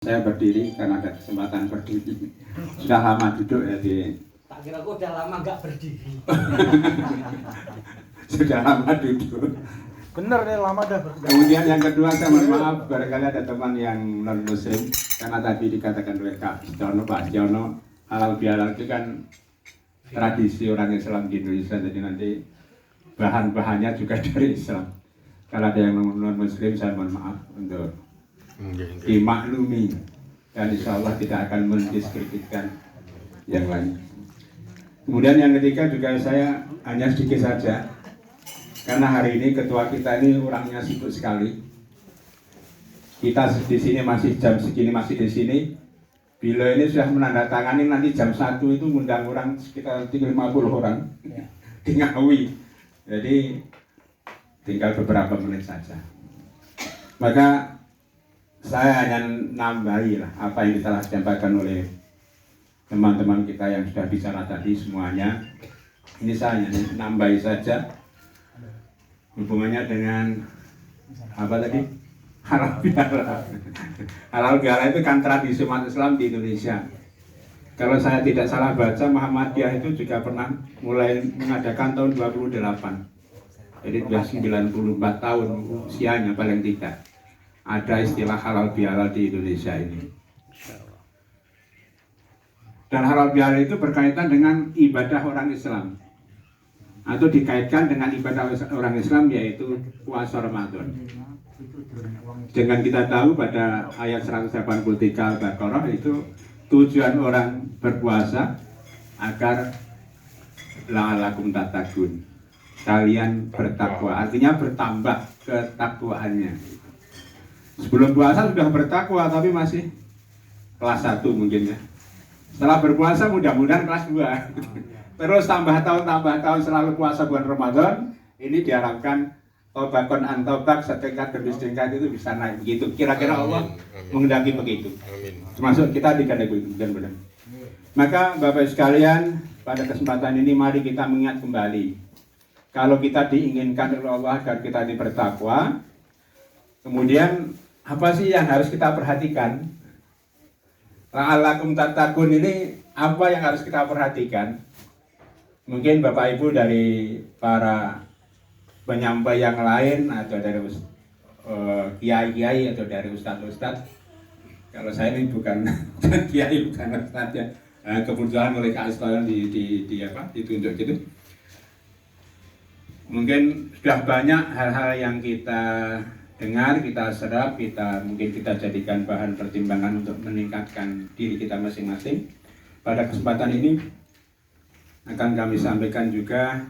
Saya berdiri karena ada kesempatan berdiri. Sudah lama duduk ya di. Tak kira aku udah lama nggak berdiri. Sudah lama duduk. Bener nih lama dah. Kemudian yang kedua saya mohon maaf barangkali ada teman yang non muslim karena tadi dikatakan oleh Kak Siono, Pak Siono halal bihalal itu kan tradisi orang Islam di Indonesia, jadi nanti bahan-bahannya juga dari Islam. Kalau ada yang non muslim saya mohon maaf untuk dimaklumi dan insya Allah tidak akan mendiskreditkan yang lain. Kemudian yang ketiga juga saya hanya sedikit saja karena hari ini ketua kita ini orangnya sibuk sekali. Kita di sini masih jam segini masih di sini. Bila ini sudah menandatangani nanti jam 1 itu ngundang orang sekitar 50 orang di Ngawi. Jadi tinggal beberapa menit saja. Maka saya hanya nambahi lah apa yang telah disampaikan oleh teman-teman kita yang sudah bicara tadi semuanya. Ini saya hanya nambahi saja hubungannya dengan apa tadi? Halal bihalal. Halal bihalal itu kan tradisi umat Islam di Indonesia. Kalau saya tidak salah baca, Muhammadiyah itu juga pernah mulai mengadakan tahun 28. Jadi sudah 94 tahun usianya paling tidak. Ada istilah halal bihalal di Indonesia ini. Dan halal bihalal itu berkaitan dengan ibadah orang Islam atau dikaitkan dengan ibadah orang Islam, yaitu puasa Ramadan. Dengan kita tahu pada ayat 183 Al-Baqarah itu tujuan orang berpuasa agar la'alakum tattaqun, kalian bertakwa, artinya bertambah ketakwaannya. Sebelum puasa sudah bertakwa tapi masih kelas 1 mungkin ya. Setelah berpuasa mudah-mudahan kelas 2. Terus tambah tahun selalu puasa bulan Ramadan. Ini diharapkan taubatun an taubat setingkat demi setingkat itu bisa naik begitu. Kira-kira Allah mengendaki begitu. Termasuk kita di kategori mudah-mudahan. Maka Bapak sekalian, pada kesempatan ini mari kita mengingat kembali. Kalau kita diinginkan oleh Allah agar kita bertakwa, kemudian apa sih yang harus kita perhatikan? La'alakum tattaqun ini apa yang harus kita perhatikan? Mungkin Bapak Ibu dari para penyampai yang lain atau dari kiai-kiai atau dari ustadz-ustadz. Kalau saya ini bukan kiai, bukan ustadz ya. Kebetulan oleh Kak Istoyan ditunjuk gitu. Mungkin sudah banyak hal-hal yang kita dengar, kita serap, mungkin kita jadikan bahan pertimbangan untuk meningkatkan diri kita masing-masing. Pada kesempatan ini akan kami sampaikan juga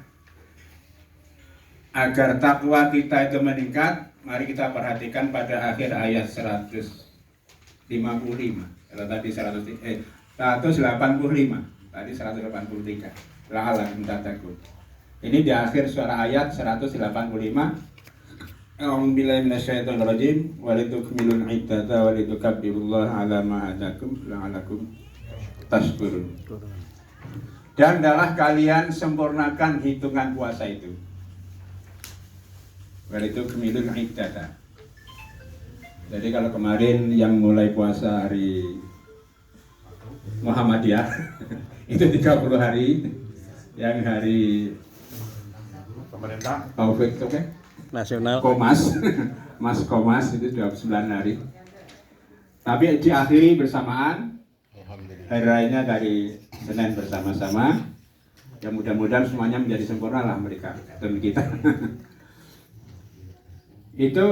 agar takwa kita itu meningkat. Mari kita perhatikan pada akhir ayat 155. Kalau tadi 185, tadi 183. La'alakum tattaqun. Ini di akhir suara ayat 185. A'udzubillahi minasyaitonir rajim wa litukmilul iddata wa litukabbirullaha 'ala ma hadakum la'alakum tashkurun. Dan adalah kalian sempurnakan hitungan puasa itu. Wa litukmilul iddata. Jadi kalau kemarin yang mulai puasa hari Muhammadiyah itu 30 hari, yang hari Pemerintah Taufik itu kan nasional Komas, Mas Komas itu 29 hari. Tapi diakhiri bersamaan hari rayanya dari Senin bersama-sama. Ya mudah-mudahan semuanya menjadi sempurna lah mereka dan kita. Itu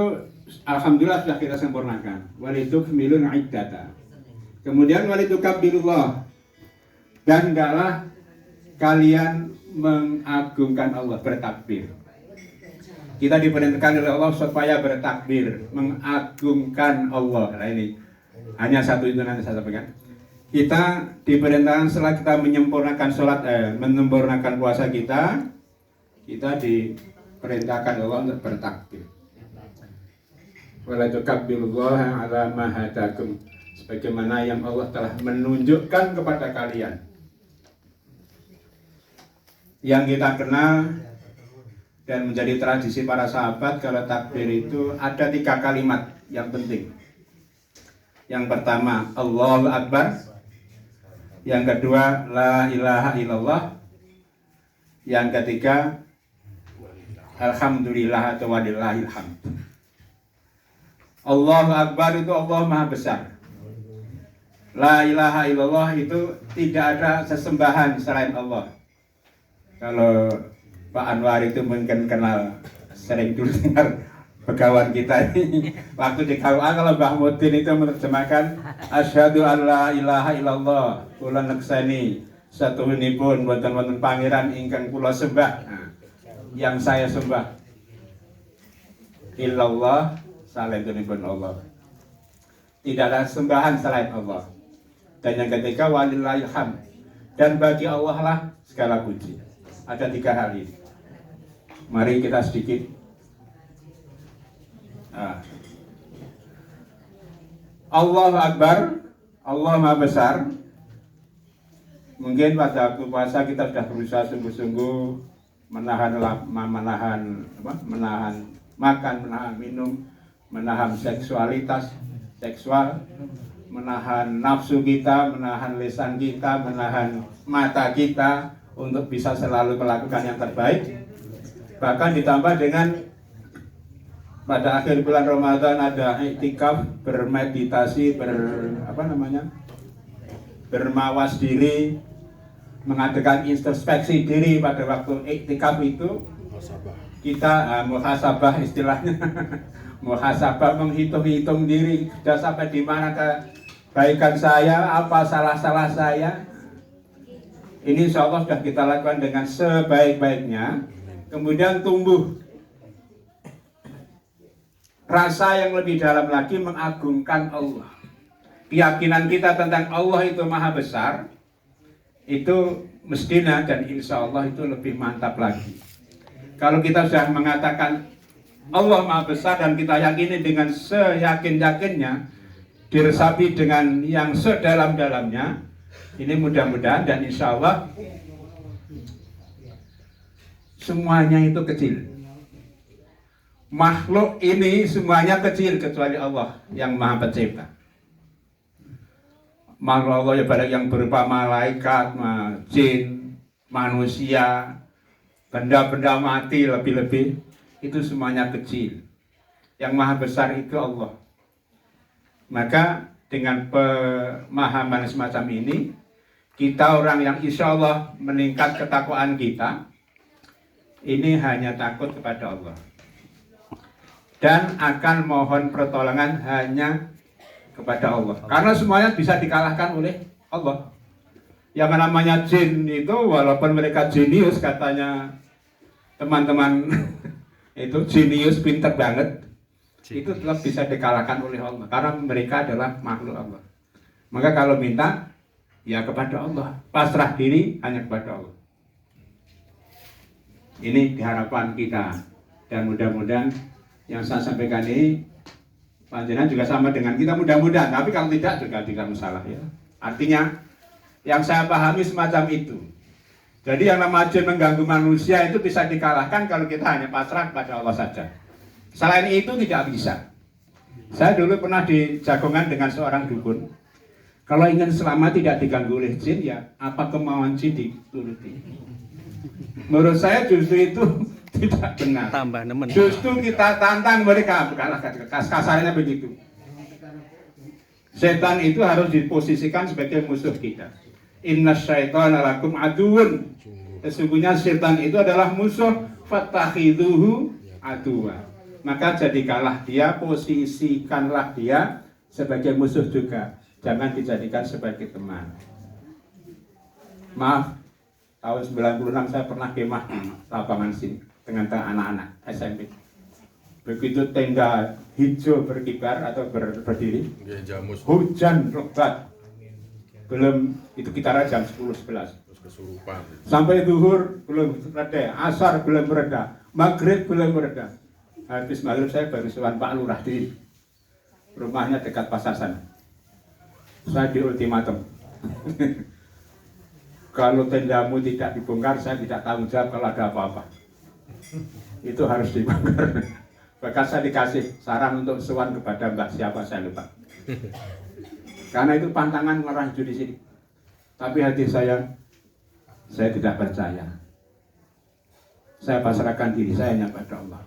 alhamdulillah sudah kita sempurnakan. Walitukmilul iddata. Kemudian walitukabbirullah. Dan hendaklah kalian mengagungkan Allah, bertakbir. Kita diperintahkan oleh Allah supaya bertakbir, mengagungkan Allah. Nah ini hanya satu itu nanti saya sampaikan. Kita diperintahkan setelah kita menyempurnakan sholat, menyempurnakan puasa kita diperintahkan Allah untuk bertakbir. Wala tukabbirullaha 'ala ma hadakum, sebagaimana yang Allah telah menunjukkan kepada kalian. Yang kita kenal dan menjadi tradisi para sahabat, kalau takbir itu ada 3 kalimat yang penting. Yang pertama, Allahu Akbar. Yang kedua, la ilaha illallah. Yang ketiga, alhamdulillah atau walillahil hamd. Allahu Akbar itu Allah Maha Besar. La ilaha illallah itu tidak ada sesembahan selain Allah. Kalau Pak Anwar itu mungkin kenal, sering dulu dengar pegawan kita ini waktu di KUA, kalau Mbah Mudin itu menerjemahkan asyhadu an la ilaha illallah kula nekseni satuhunipun wonten pangeran ingkang kula sembah. Nah, yang saya sembah illallah salentunipun Allah. Tidak ada sembahan selain Allah. Dan yang ketiga walillahil hamd. Dan bagi Allah lah segala puji. Ada 3 hal ini. Mari kita sedikit Allahu Akbar, Allah Maha Besar. Mungkin pada waktu puasa kita sudah berusaha sungguh-sungguh menahan makan, menahan minum, menahan seksualitas, menahan nafsu kita, menahan lisan kita, menahan mata kita untuk bisa selalu melakukan yang terbaik. Bahkan ditambah dengan pada akhir bulan Ramadan ada iktikaf, bermeditasi, bermawas diri, mengadakan introspeksi diri pada waktu iktikaf itu. Kita muhasabah istilahnya, muhasabah, menghitung-hitung diri, sudah sampai di mana kebaikan saya, apa salah-salah saya. Ini insya Allah sudah kita lakukan dengan sebaik-baiknya. Kemudian tumbuh rasa yang lebih dalam lagi mengagungkan Allah. Keyakinan kita tentang Allah itu Maha Besar, itu mestinya dan insya Allah itu lebih mantap lagi. Kalau kita sudah mengatakan Allah Maha Besar dan kita yakini dengan seyakin-yakinnya, diresapi dengan yang sedalam-dalamnya, ini mudah-mudahan dan insya Allah semuanya itu kecil. Makhluk ini semuanya kecil kecuali Allah yang Maha Pencipta. Makhluk Allah ya pada yang berupa malaikat, jin, manusia, benda-benda mati lebih-lebih, itu semuanya kecil. Yang Maha Besar itu Allah. Maka dengan pemahaman semacam ini, kita orang yang insya Allah meningkat ketakwaan kita, ini hanya takut kepada Allah. Dan akan mohon pertolongan hanya kepada Allah. Karena semuanya bisa dikalahkan oleh Allah. Yang namanya jin itu walaupun mereka jenius katanya teman-teman itu jenius, pinter banget, itu tetap bisa dikalahkan oleh Allah. Karena mereka adalah makhluk Allah. Maka kalau minta ya kepada Allah, pasrah diri hanya kepada Allah. Ini harapan kita dan mudah-mudahan yang saya sampaikan ini panjenengan juga sama dengan kita mudah-mudahan, tapi kalau tidak juga tidak masalah ya. Artinya yang saya pahami semacam itu. Jadi yang namanya jin mengganggu manusia itu bisa dikalahkan kalau kita hanya pasrah kepada Allah saja. Selain itu tidak bisa. Saya dulu pernah di jagongan dengan seorang dukun. Kalau ingin selamat tidak diganggu oleh jin, ya apa kemauan jin dituruti. Menurut saya justru itu tidak benar. Tambah nemen. Justru kita tantang mereka, bukanlah kasarnya begitu. Setan itu harus diposisikan sebagai musuh kita. Inna syaitana lakum aduun. Sesungguhnya setan itu adalah musuh, fattakhidhuhu aduwa. Maka jadikanlah dia, posisikanlah dia sebagai musuh juga. Jangan dijadikan sebagai teman. Maaf, tahun 96 saya pernah kemah di lapangan sini dengan anak-anak SMP. Begitu tenda hijau berkibar atau berdiri, hujan lebat. Belum itu kisaran jam 10-11. Sampai zuhur belum reda, asar belum reda, maghrib belum reda. Habis maghrib saya baru sowan Pak Lurah di rumahnya dekat pasar sana. Saya di ultimatum. Kalau tendamu tidak dibongkar, saya tidak tanggung jawab kalau ada apa-apa. Itu harus dibongkar. Bahkan saya dikasih saran untuk sowan kepada mbak siapa saya lupa. Karena itu pantangan meraju di sini. Tapi hati saya tidak percaya. Saya pasrahkan diri saya hanya pada Allah.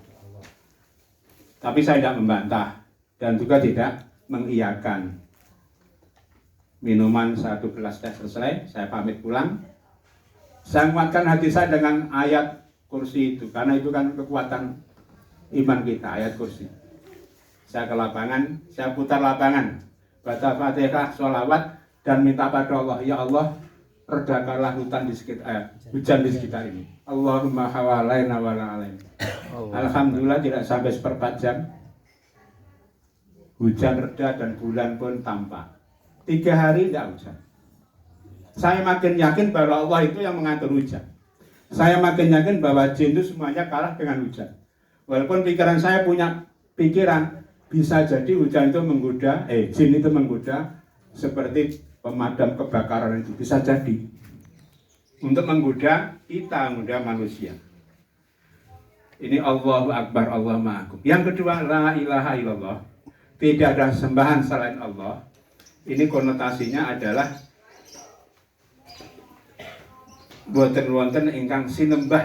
Tapi saya tidak membantah dan juga tidak mengiyakan. Minuman 1 gelas teh selesai, saya pamit pulang. Saya menguatkan hati saya dengan ayat kursi itu, karena itu kan kekuatan iman kita, ayat kursi. Saya ke lapangan, saya putar lapangan, baca Fatihah, sholawat, dan minta pada Allah, ya Allah, redakanlah hujan di sekitar ini. Allahumma hawalaina wala alaina. Alhamdulillah tidak sampai 1/4 jam, hujan reda dan bulan pun tampak. 3 hari tidak hujan. Saya makin yakin bahwa Allah itu yang mengatur hujan. Saya makin yakin bahwa jin itu semuanya kalah dengan hujan. Walaupun pikiran saya punya pikiran, bisa jadi hujan itu menggoda, jin itu menggoda seperti pemadam kebakaran itu. Bisa jadi. Untuk menggoda kita, menggoda manusia. Ini Allahu Akbar, Allah Maha Agung. Yang kedua, la ilaha illallah. Tidak ada sembahan selain Allah. Ini konotasinya adalah boten-wonten ingkang sinembah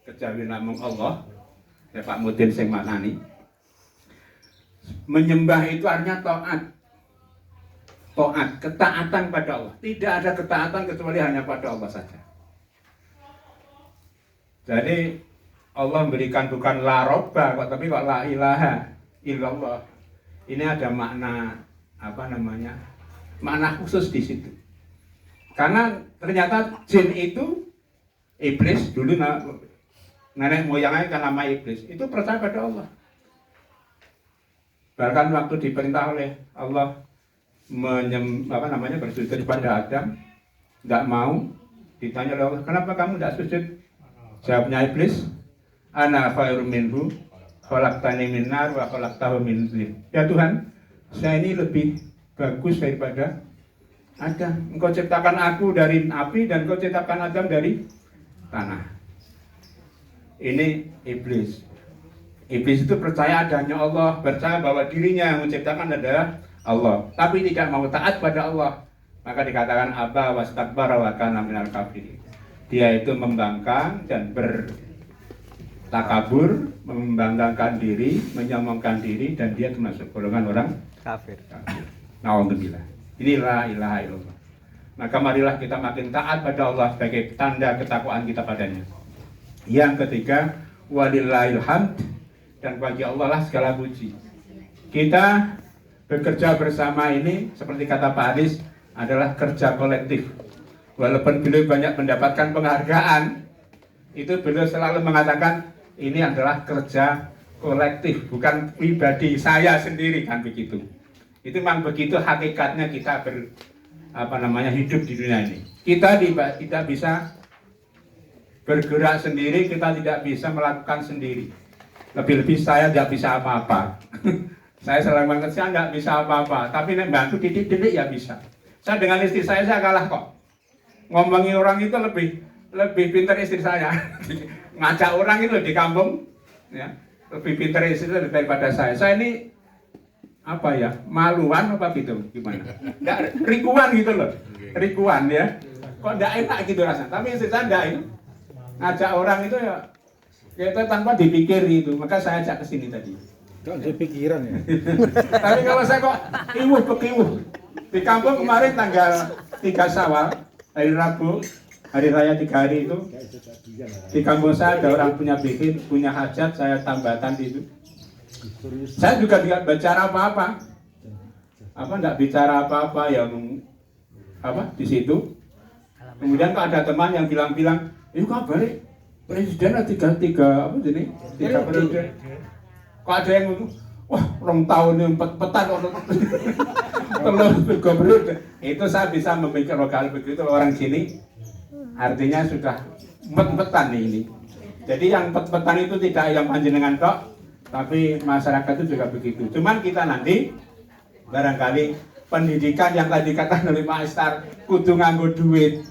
kejawi namung Allah. Ya Pak Mudin sing maknani. Menyembah itu artinya taat. Taat, ketaatan pada Allah. Tidak ada ketaatan kecuali hanya pada Allah saja. Jadi Allah memberikan bukan la robba, tapi kok la ilaha illallah. Ini ada makna makna khusus di situ. Karena ternyata jin itu iblis dulu nenek moyangnya kan nama iblis itu percaya pada Allah. Bahkan waktu diperintah oleh Allah bersujud pada Adam, tidak mau. Ditanya oleh Allah, kenapa kamu tidak sujud? Jawabnya iblis, ana khairum minhu, khalaqtani min nar wa khalaqtahu min tin. Ya Tuhan, saya ini lebih bagus daripada Adam. Engkau ciptakan aku dari api dan engkau ciptakan Adam dari tanah. Ini iblis. Iblis itu percaya adanya Allah, percaya bahwa dirinya yang menciptakan adalah Allah, tapi tidak mau taat pada Allah. Maka dikatakan aba wastakbara wa kana minal kafirin. Dia itu membangkang dan bertakabur, membanggakan diri, menyombongkan diri, dan dia termasuk golongan orang kafir. Nauzubillah. Inilah ilaha illallah. Maka marilah kita makin taat pada Allah sebagai tanda ketakwaan kita padanya. Yang ketiga, walillahil hamd, dan bagi Allah lah segala puji. Kita bekerja bersama ini seperti kata Pak Adis adalah kerja kolektif. Walaupun beliau banyak mendapatkan penghargaan, itu beliau selalu mengatakan ini adalah kerja kolektif, bukan pribadi saya sendiri, kan begitu. Itu memang begitu hakikatnya kita hidup di dunia ini. Kita tidak bisa bergerak sendiri, kita tidak bisa melakukan sendiri. Lebih-lebih saya tidak bisa apa-apa. Saya selalu mengatakan saya tidak bisa apa-apa, tapi nek bantu didik-didik ya bisa. Saya dengan istri saya kalah kok. Ngomongin orang itu lebih pintar istri saya. Ngajak orang itu di kampung, ya, lebih pintar istri daripada saya. Saya ini maluan apa gitu, gimana? Nggak, rikuan gitu loh, rikuan ya. Kok nggak enak gitu rasanya. Tapi istri saya nggak itu. Ngajak orang itu ya kita tanpa dipikir itu. Maka saya ajak ke sini tadi. Kok ada pikiran ya? Tapi kalau saya kok iwuh. Di kampung kemarin tanggal 3 Syawal, hari Rabu, hari raya 3 hari itu, di kampung saya ada orang punya bikin, punya hajat, saya tambahkan itu. Saya juga tidak bicara apa-apa. Enggak bicara apa-apa yang di situ. Kemudian kok ada teman yang bilang, "Yuk kabar presiden ada tiga periode." Kok ada yang ngomong, "Wah, 2 tahun yang petan itu saya bisa memikir kalau begitu orang sini artinya sudah empet-empetan ini. Jadi yang empet-empetan itu tidak yang panjenengan kok, tapi masyarakat itu juga begitu. Cuman kita nanti barangkali pendidikan yang tadi kata oleh Pak Istar kudu nganggo duit.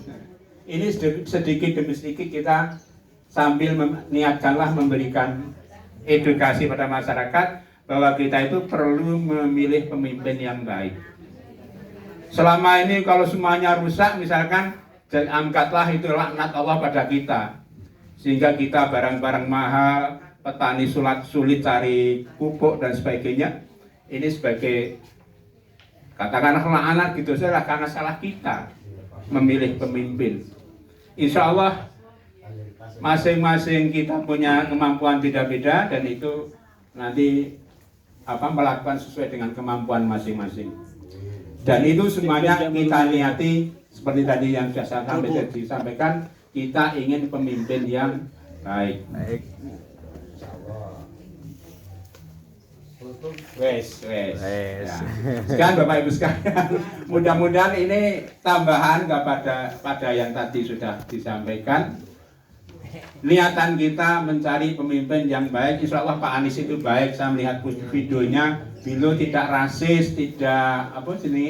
Ini sedikit demi sedikit kita sambil niatkanlah memberikan edukasi pada masyarakat bahwa kita itu perlu memilih pemimpin yang baik. Selama ini kalau semuanya rusak, misalkan angkatlah itu laknat Allah pada kita, sehingga kita barang-barang mahal, petani sulit cari pupuk dan sebagainya. Ini sebagai katakanlah laknat gitu saja karena salah kita memilih pemimpin. Insya Allah masing-masing kita punya kemampuan beda-beda dan itu nanti melakukan sesuai dengan kemampuan masing-masing. Dan itu semuanya kita niati seperti tadi yang sudah disampaikan, kita ingin pemimpin yang baik. Wes. Ya. Sekarang Bapak Ibu sekalian, mudah-mudahan ini tambahan pada yang tadi sudah disampaikan. Niatan kita mencari pemimpin yang baik. Insya Allah Pak Anies itu baik. Saya melihat videonya, beliau tidak rasis, tidak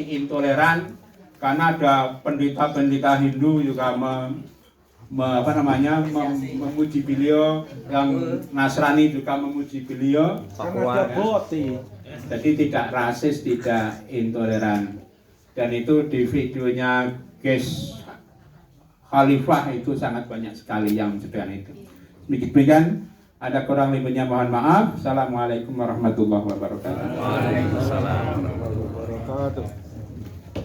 intoleran. Karena ada pendeta-pendeta Hindu juga memuji beliau, yang Nasrani juga memuji beliau. Karena ada boti. Jadi tidak rasis, tidak intoleran. Dan itu di videonya guys Khalifah itu sangat banyak sekali yang menceritakan itu. Demikian, ada kurang lebihnya mohon maaf. Assalamualaikum warahmatullahi wabarakatuh. Waalaikumsalam warahmatullahi wabarakatuh.